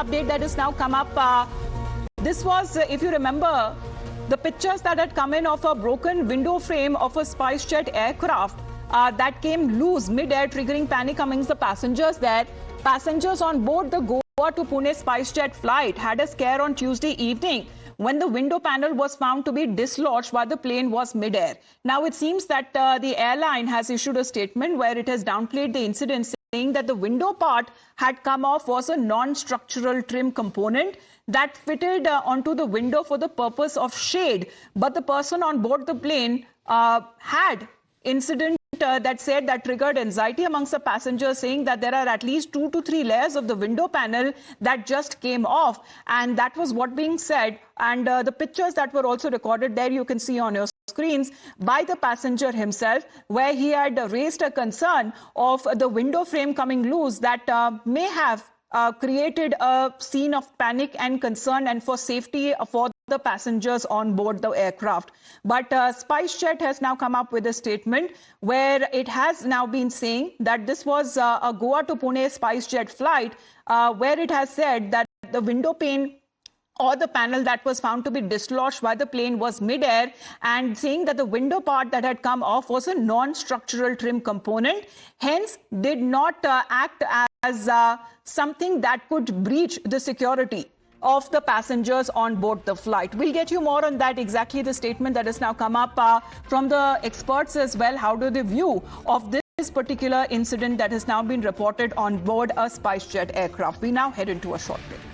update that has now come up. This was, if you remember, the pictures that had come in of a broken window frame of a SpiceJet aircraft that came loose mid-air, triggering panic amongst the passengers there. Passengers on board the Goa to Pune SpiceJet flight had a scare on Tuesday evening when the window panel was found to be dislodged while the plane was mid-air. Now, it seems that the airline has issued a statement where it has downplayed the incident, saying that the window part had come off was a non-structural trim component that fitted onto the window for the purpose of shade. But the person on board the plane had incident that said that triggered anxiety amongst the passengers, saying that there are at least 2 to 3 layers of the window panel that just came off. And that was what being said. And the pictures that were also recorded there, you can see on your screens, by the passenger himself, where he had raised a concern of the window frame coming loose that may have created a scene of panic and concern and for safety for the passengers on board the aircraft. But SpiceJet has now come up with a statement where it has now been saying that this was a Goa to Pune SpiceJet flight, where it has said that the window pane or the panel that was found to be dislodged while the plane was mid-air, and saying that the window part that had come off was a non-structural trim component, hence did not act as something that could breach the security of the passengers on board the flight. We'll get you more on that, exactly the statement that has now come up from the experts as well. How do they view of this particular incident that has now been reported on board a SpiceJet aircraft? We now head into a short break.